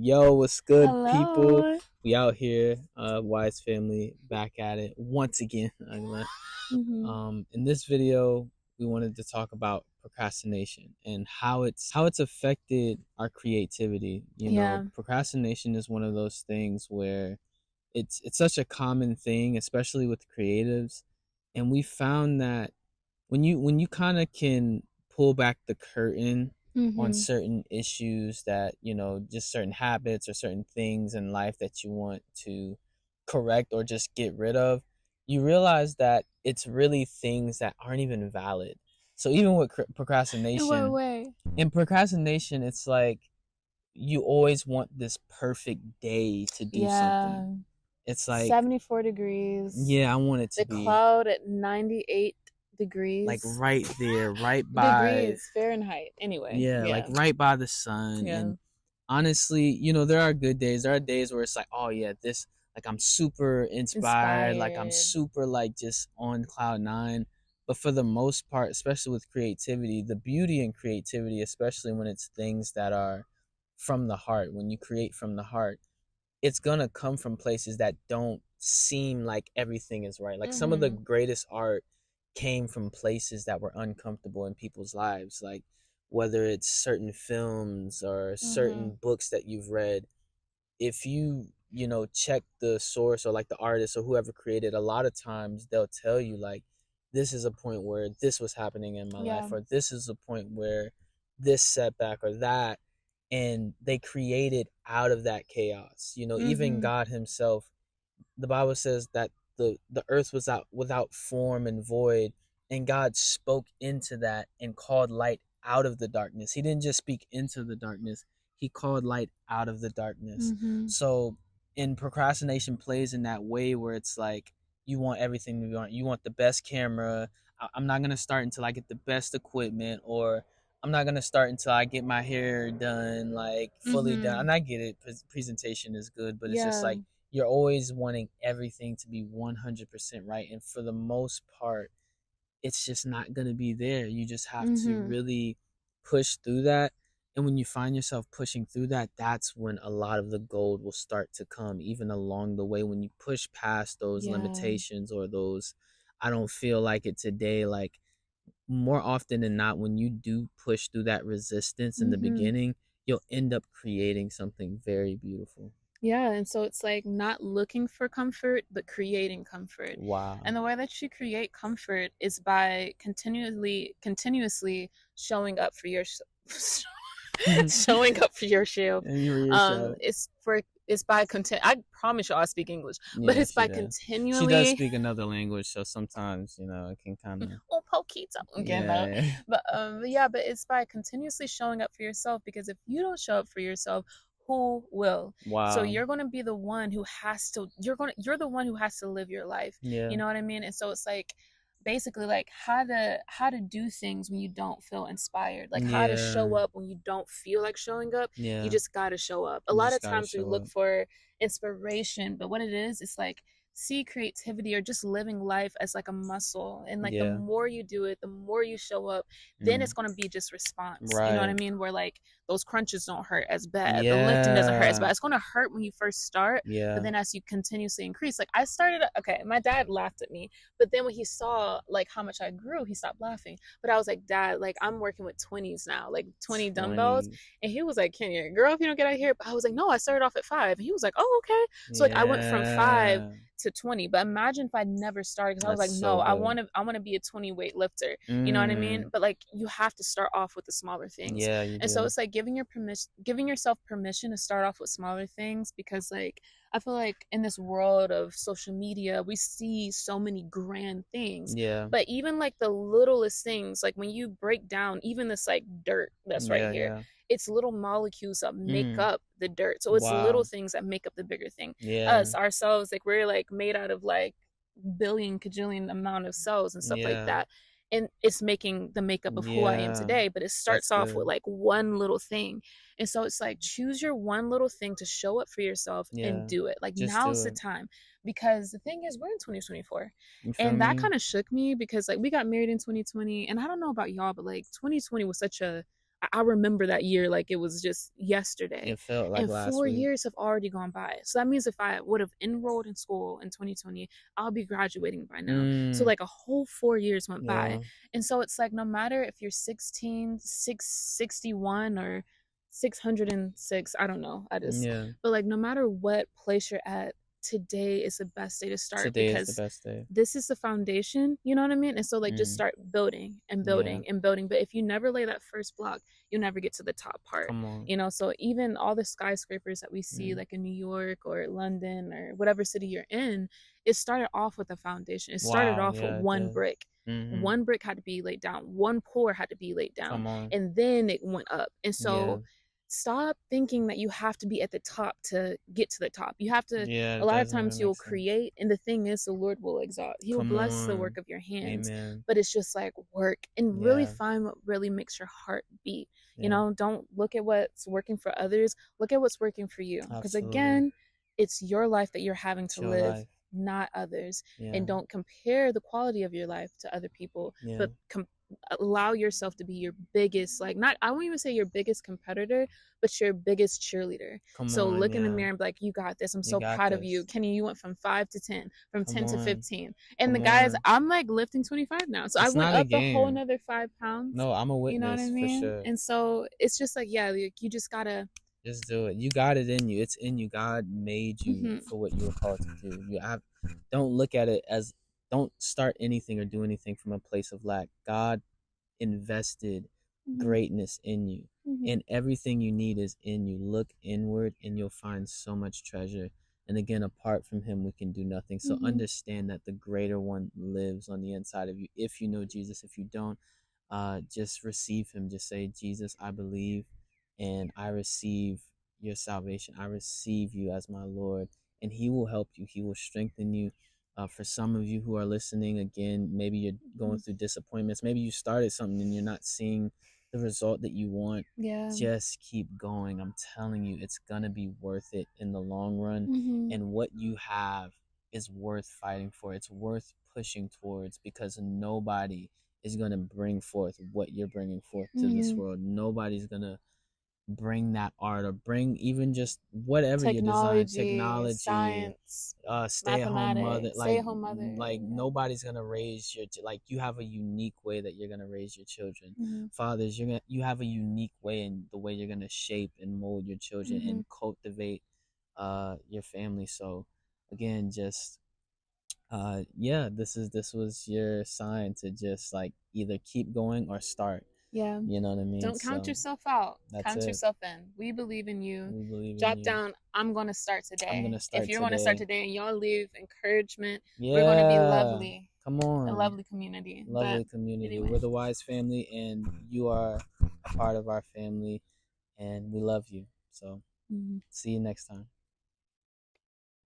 Yo, what's good, people? Hello. We out here, Wise Family, back at it once again. hmm In this video, we wanted to talk about procrastination and how it's affected our creativity. Yeah. Procrastination is one of those things where it's such a common thing, especially with creatives, and we found that when you kind of can pull back the curtain on hmm certain issues that just certain habits or certain things in life that you want to correct or just get rid of, you realize that it's really things that aren't even valid. So even with In what procrastination, way? it's like you always want this perfect day to do something. Yeah. It's like, 74 degrees. yeah, I want it to The be cloud at 98 like degrees. right there, right by, Degrees Fahrenheit. Anyway. yeah, like Yeah. right by the sun. Yeah. And honestly, there are good days. There are days where it's like, oh yeah, this, like, I'm super inspired, like I'm Inspired. super, like, just on cloud nine. But for the most part, especially with creativity, the beauty in creativity, especially when it's things that are from the heart, when you create from the heart, it's gonna come from places that don't seem like everything is right. Like some of the hmm greatest art came from places that were uncomfortable in people's lives. Like whether it's certain films or certain hmm books that you've read, if you check the source or like the artist or whoever created, a lot of times they'll tell you like, this is a point where this was happening in my life, Yeah. or this is a point where this setback or that, and they created out of that chaos. Even hmm God himself, the Bible says that the earth was out without form and void, and God spoke into that and called light out of the darkness. He didn't just speak into the darkness, he called light out of the darkness. hmm So, in procrastination plays in that way where it's like you want everything you want the best camera. I'm not going to start until I get the best equipment, or I'm not going to start until I get my hair done, like fully done. hmm And I get it, presentation is good, but it's just Yeah. like you're always wanting everything to be 100% right. And for the most part, it's just not going to be there. You just have to hmm really push through that. And when you find yourself pushing through that, that's when a lot of the gold will start to come, even along the way. When you push past those Yeah. limitations or those, I don't feel like it today, like more often than not, when you do push through that resistance in the hmm beginning, you'll end up creating something very beautiful. Yeah, and so it's like not looking for comfort, but creating comfort. And Wow. the way that you create comfort is by continuously showing up for your showing up for yourself. And you reassure. It's by content. I promise you, I speak English, but Yeah, it's she by does. She does continually. speak another language, so sometimes it can kind of. Oh, poquito, you know. Yeah. But yeah, but it's by continuously showing up for yourself, because if you don't show up for yourself, who will? So Wow. you're going to be the one who has to. You're the one who has to live your life. You Yeah. know what I mean? And so it's like basically like how to do things when you don't feel inspired, like how to show Yeah. up when you don't feel like showing up. You Yeah. just got to show up. A You lot just of gotta times we show look up. for inspiration, but what it is, it's like see creativity or just living life as like a muscle, and like the Yeah. more you do it, the more you show up, then it's Mm. going to be just response. You know what I Right. mean? Where like those crunches don't hurt as bad, the lifting doesn't hurt as Yeah. bad. It's going to hurt when you first start, but Yeah. then as you continuously increase, like I started, okay, my dad laughed at me, but then when he saw like how much I grew, he stopped laughing. But I was like, Dad, like I'm working with 20s now, like 20 dumbbells. 20. And he was like, Kenya, girl, if you don't get out of here. But I was like, no, I started off at 5. And he was like, oh, okay. So like I went from 5 Yeah. to 20. But imagine if I never started, because I was That's like, so no, good. I want to be a 20 weight lifter. You know what I mean? Mm. But like you have to start off with the smaller things. Yeah, you And so do. it's like giving yourself permission to start off with smaller things, because like I feel like in this world of social media, we see so many grand things. Yeah. But even like the littlest things, like when you break down even this like dirt that's right Yeah, here, yeah. it's little molecules that make Mm. up the dirt. So it's little Wow. things that make up the bigger thing. Yeah. Us, ourselves, like we're like made out of like billion kajillion amount of cells and stuff like Yeah. that. And it's making the makeup of who I am Yeah. today. But it That's starts off with good. like one little thing. And so it's like choose your one little thing to show up for yourself and Yeah. do it. Like Just now's do the it. time. Because the thing is, we're in 2024. You feel And that me? kind of shook me, because like we got married in 2020. And I don't know about y'all, but like 2020 was such a I remember that year like it was just yesterday. It felt like And last 4 week. years have already gone by. So that means if I would have enrolled in school in 2020, I'll be graduating by now. So Mm, like a whole 4 years went by. yeah. And so it's like no matter if you're 16, 661 or 606, I don't know. Yeah. But like no matter what place you're at, today is the best day to start Today is the because best day. this is the foundation, you know what I mean? And so like just Mm, start building and yeah. building and building. But if you never lay that first block, you'll never get to the top part. Come on. You know, so even all the skyscrapers that we see Mm. like in New York or London or whatever city you're in, it started off with a foundation. It started Wow. off with Yeah, it one did. brick. Mm-hmm. One brick had to be laid down, one pour had to be laid down, Come on. and then it went up. And Yeah. so stop thinking that you have to be at the top to get to the top. You have to, Yeah, a it lot of doesn't times even you'll make sense. create, and the thing is the Lord will exalt, he will Come bless the work on. of your hands. Amen. But it's just like work and really Yeah. find what really makes your heart beat. You Yeah. know, don't look at what's working for others, look at what's working for you, because Absolutely. again, it's your life that you're having It's to your live, life. not others. Yeah. And don't compare the quality of your life to other people, Yeah. but allow yourself to be your biggest, like, not, I won't even say your biggest competitor, but your biggest cheerleader. Come So on. look in the Yeah. mirror and be like, you got this. I'm You so got proud of you. this. Kenny, you went from 5 to 10, from Come 10 to on. 15. And the Come guys, on. I'm like lifting 25 now. So I It's went not a up a whole game. another 5 pounds. No, I'm a You know what I witness for mean? sure. And so it's just like, yeah, like, you just gotta, Just do it. You got it in you. It's in you. God made you mm-hmm, for what you were called to do. Don't look at it as, don't start anything or do anything from a place of lack. God invested mm-hmm, greatness in you, mm-hmm, and everything you need is in you. Look inward and you'll find so much treasure. And again, apart from him we can do nothing. So mm-hmm, understand that the greater one lives on the inside of you. If you know Jesus, if you don't, just receive him. Just say, Jesus, I believe and I receive your salvation. I receive you as my Lord, and he will help you. He will strengthen you. For some of you who are listening, again, maybe you're going mm-hmm. through disappointments. Maybe you started something and you're not seeing the result that you want. Yeah. Just keep going. I'm telling you, it's going to be worth it in the long run. Mm-hmm, And what you have is worth fighting for. It's worth pushing towards, because nobody is going to bring forth what you're bringing forth to this mm-hmm. world. Nobody's going to bring that art or bring even just whatever you design, Technology, technology, science, stay at home mother, mathematics, stay at home mother. like Yeah. nobody's gonna raise your like you have a unique way that you're gonna raise your children. Mm-hmm, Fathers, you have a unique way in the way you're gonna shape and mold your children mm-hmm. and cultivate your family. So again, just yeah, this was your sign to just like either keep going or start. Yeah. You know what I mean? Don't count So yourself out. that's Count it. yourself in. We believe in you. We believe in Jot you. down, I'm going to start I'm today. gonna If start you're going to start today. today and y'all leave encouragement, we're going to be Yeah. lovely. Come A on. lovely community. But Lovely community. anyway. We're the Wise family, and you are a part of our family, and we love you. So, Mhm. see you next time.